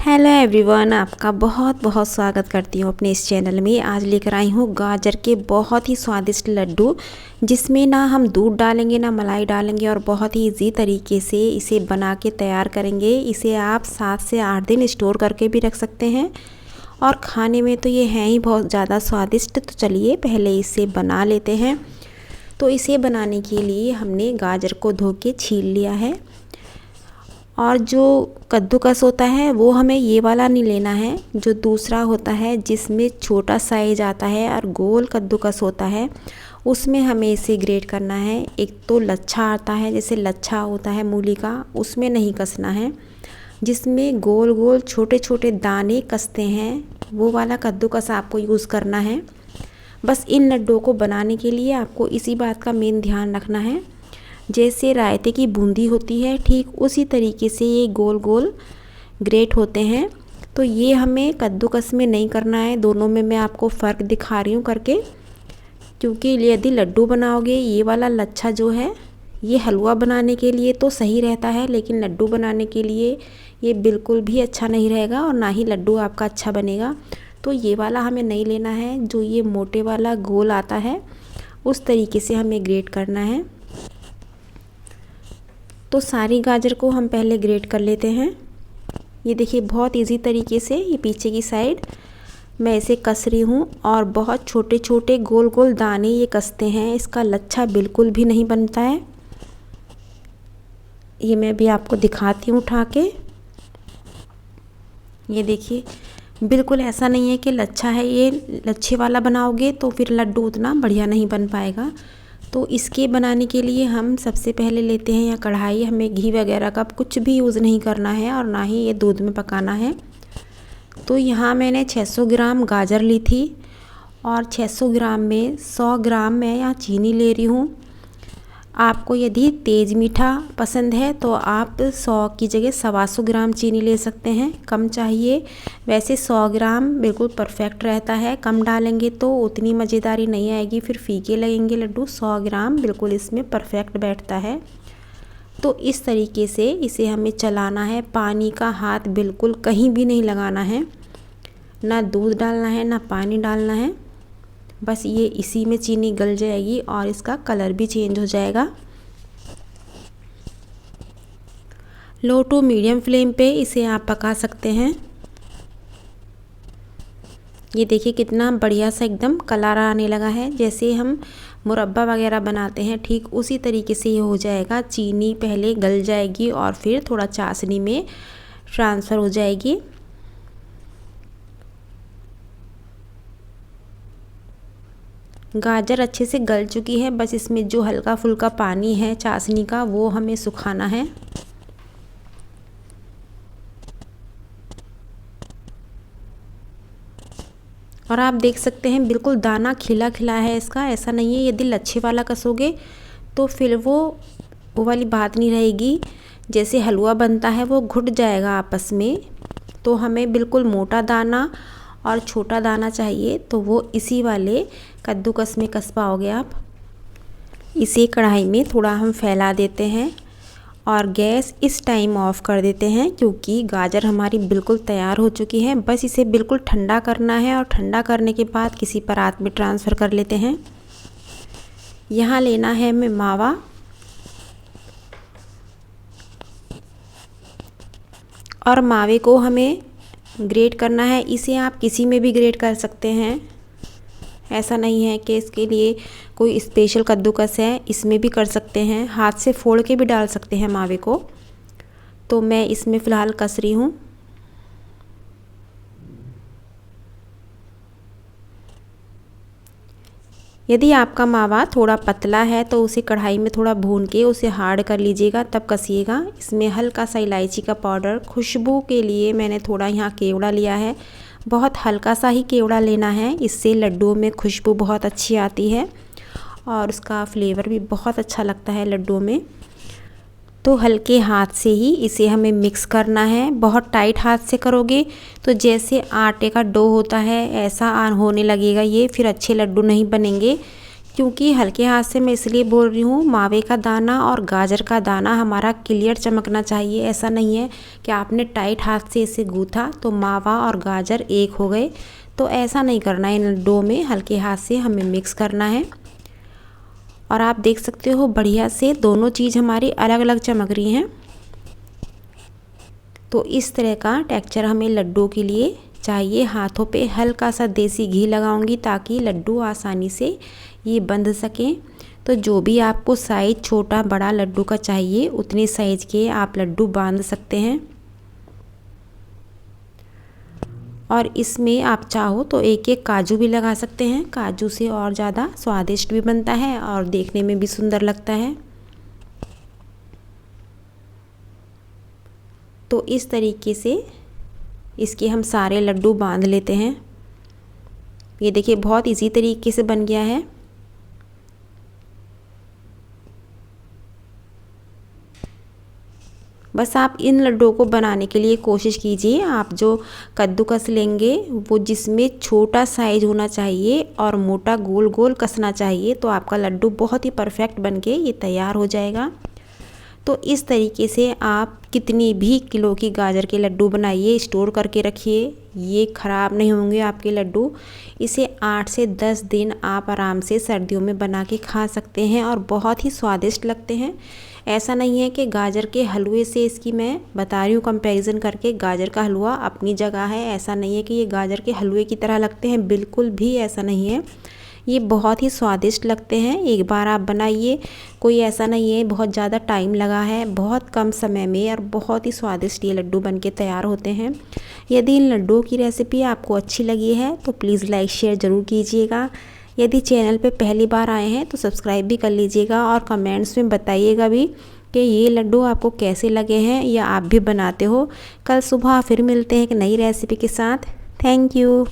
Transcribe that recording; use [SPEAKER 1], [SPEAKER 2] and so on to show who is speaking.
[SPEAKER 1] Hello everyone, आपका बहुत बहुत स्वागत करती हूँ अपने इस चैनल में। आज लेकर आई हूँ गाजर के बहुत ही स्वादिष्ट लड्डू, जिसमें ना हम दूध डालेंगे ना मलाई डालेंगे और बहुत ही इजी तरीके से इसे बना के तैयार करेंगे। इसे आप 7 से 8 दिन स्टोर करके भी रख सकते हैं और खाने में तो ये हैं ही बहुत ज़्यादा स्वादिष्ट। तो चलिए पहले इसे बना लेते हैं। तो इसे बनाने के लिए हमने गाजर को धो के छील लिया है और जो कद्दूकस होता है वो हमें ये वाला नहीं लेना है, जो दूसरा होता है जिसमें छोटा साइज आता है और गोल कद्दूकस होता है, उसमें हमें इसे ग्रेट करना है। एक तो लच्छा आता है, जैसे लच्छा होता है मूली का, उसमें नहीं कसना है। जिसमें गोल गोल छोटे छोटे दाने कसते हैं वो वाला कद्दूकस आपको यूज़ करना है। बस इन लड्डुओं को बनाने के लिए आपको इसी बात का मेन ध्यान रखना है। जैसे रायते की बूंदी होती है, ठीक उसी तरीके से ये गोल गोल ग्रेट होते हैं। तो ये हमें कद्दूकस में नहीं करना है, दोनों में मैं आपको फ़र्क दिखा रही हूँ करके। क्योंकि यदि लड्डू बनाओगे, ये वाला लच्छा जो है ये हलवा बनाने के लिए तो सही रहता है, लेकिन लड्डू बनाने के लिए ये बिल्कुल भी अच्छा नहीं रहेगा और ना ही लड्डू आपका अच्छा बनेगा। तो ये वाला हमें नहीं लेना है, जो ये मोटे वाला गोल आता है उस तरीके से हमें ग्रेट करना है। तो सारी गाजर को हम पहले ग्रेट कर लेते हैं। ये देखिए बहुत इजी तरीके से ये पीछे की साइड मैं इसे कस रही हूँ और बहुत छोटे छोटे गोल गोल दाने ये कसते हैं। इसका लच्छा बिल्कुल भी नहीं बनता है। ये मैं भी आपको दिखाती हूँ उठा के। ये देखिए बिल्कुल ऐसा नहीं है कि लच्छा है, ये लच्छे वाला बनाओगे तो फिर लड्डू उतना बढ़िया नहीं बन पाएगा। तो इसके बनाने के लिए हम सबसे पहले लेते हैं या कढ़ाई। हमें घी वगैरह का कुछ भी यूज़ नहीं करना है और ना ही ये दूध में पकाना है। तो यहाँ मैंने 600 ग्राम गाजर ली थी और 600 ग्राम में 100 ग्राम मैं यहाँ चीनी ले रही हूँ। आपको यदि तेज़ मीठा पसंद है तो आप 100 की जगह 125 ग्राम चीनी ले सकते हैं, कम चाहिए। वैसे 100 ग्राम बिल्कुल परफेक्ट रहता है, कम डालेंगे तो उतनी मज़ेदारी नहीं आएगी, फिर फीके लगेंगे लड्डू। 100 ग्राम बिल्कुल इसमें परफेक्ट बैठता है। तो इस तरीके से इसे हमें चलाना है। पानी का हाथ बिल्कुल कहीं भी नहीं लगाना है, ना दूध डालना है ना पानी डालना है। बस ये इसी में चीनी गल जाएगी और इसका कलर भी चेंज हो जाएगा। लो टू मीडियम फ्लेम पे इसे आप पका सकते हैं। ये देखिए कितना बढ़िया सा एकदम कलर आने लगा है। जैसे हम मुरब्बा वगैरह बनाते हैं ठीक उसी तरीके से ये हो जाएगा। चीनी पहले गल जाएगी और फिर थोड़ा चाशनी में ट्रांसफ़र हो जाएगी। गाजर अच्छे से गल चुकी है, बस इसमें जो हल्का फुल्का पानी है चाशनी का वो हमें सुखाना है। और आप देख सकते हैं बिल्कुल दाना खिला खिला है इसका, ऐसा नहीं है। यदि लच्छे वाला कसोगे तो फिर वो वाली बात नहीं रहेगी। जैसे हलवा बनता है वो घुट जाएगा आपस में। तो हमें बिल्कुल मोटा दाना और छोटा दाना चाहिए, तो वो इसी वाले कद्दूकस में कस पाओगे आप। इसे कढ़ाई में थोड़ा हम फैला देते हैं और गैस इस टाइम ऑफ कर देते हैं, क्योंकि गाजर हमारी बिल्कुल तैयार हो चुकी है। बस इसे बिल्कुल ठंडा करना है और ठंडा करने के बाद किसी परात में ट्रांसफ़र कर लेते हैं। यहाँ लेना है हमें मावा और मावे को हमें ग्रेट करना है। इसे आप किसी में भी ग्रेट कर सकते हैं, ऐसा नहीं है कि इसके लिए कोई स्पेशल कद्दूकस है, इसमें भी कर सकते हैं। हाथ से फोड़ के भी डाल सकते हैं मावे को। तो मैं इसमें फ़िलहाल कस रही हूँ। यदि आपका मावा थोड़ा पतला है तो उसे कढ़ाई में थोड़ा भून के उसे हार्ड कर लीजिएगा, तब कसिएगा। इसमें हल्का सा इलायची का पाउडर, खुशबू के लिए मैंने थोड़ा यहाँ केवड़ा लिया है। बहुत हल्का सा ही केवड़ा लेना है, इससे लड्डुओं में खुशबू बहुत अच्छी आती है और उसका फ्लेवर भी बहुत अच्छा लगता है लड्डुओं में। तो हल्के हाथ से ही इसे हमें मिक्स करना है। बहुत टाइट हाथ से करोगे तो जैसे आटे का डो होता है ऐसा होने लगेगा ये, फिर अच्छे लड्डू नहीं बनेंगे। क्योंकि हल्के हाथ से मैं इसलिए बोल रही हूँ, मावे का दाना और गाजर का दाना हमारा क्लियर चमकना चाहिए। ऐसा नहीं है कि आपने टाइट हाथ से इसे गूथा तो मावा और गाजर एक हो गए, तो ऐसा नहीं करना है। इन डो में हल्के हाथ से हमें मिक्स करना है। और आप देख सकते हो बढ़िया से दोनों चीज़ हमारी अलग अलग चमक रही हैं। तो इस तरह का टेक्सचर हमें लड्डू के लिए चाहिए। हाथों पे हल्का सा देसी घी लगाऊंगी ताकि लड्डू आसानी से ये बंध सकें। तो जो भी आपको साइज़ छोटा बड़ा लड्डू का चाहिए उतने साइज़ के आप लड्डू बांध सकते हैं। और इसमें आप चाहो तो एक एक काजू भी लगा सकते हैं। काजू से और ज़्यादा स्वादिष्ट भी बनता है और देखने में भी सुंदर लगता है। तो इस तरीके से इसके हम सारे लड्डू बांध लेते हैं। ये देखिए बहुत इजी तरीके से बन गया है। बस आप इन लड्डुओं को बनाने के लिए कोशिश कीजिए। आप जो कद्दूकस लेंगे वो जिसमें छोटा साइज होना चाहिए और मोटा गोल गोल कसना चाहिए, तो आपका लड्डू बहुत ही परफेक्ट बन के ये तैयार हो जाएगा। तो इस तरीके से आप कितनी भी किलो की गाजर के लड्डू बनाइए, स्टोर करके रखिए, ये ख़राब नहीं होंगे आपके लड्डू। इसे 8 से 10 दिन आप आराम से सर्दियों में बना के खा सकते हैं और बहुत ही स्वादिष्ट लगते हैं। ऐसा नहीं है कि गाजर के हलवे से, इसकी मैं बता रही हूँ कंपैरिजन करके, गाजर का हलवा अपनी जगह है। ऐसा नहीं है कि ये गाजर के हलवे की तरह लगते हैं, बिल्कुल भी ऐसा नहीं है। ये बहुत ही स्वादिष्ट लगते हैं। एक बार आप बनाइए, कोई ऐसा नहीं है बहुत ज़्यादा टाइम लगा है, बहुत कम समय में और बहुत ही स्वादिष्ट ये लड्डू बनके तैयार होते हैं। यदि इन लड्डुओं की रेसिपी आपको अच्छी लगी है तो प्लीज़ लाइक शेयर ज़रूर कीजिएगा। यदि चैनल पे पहली बार आए हैं तो सब्सक्राइब भी कर लीजिएगा और कमेंट्स में बताइएगा भी कि ये लड्डू आपको कैसे लगे हैं या आप भी बनाते हो। कल सुबह फिर मिलते हैं एक नई रेसिपी के साथ। Thank you.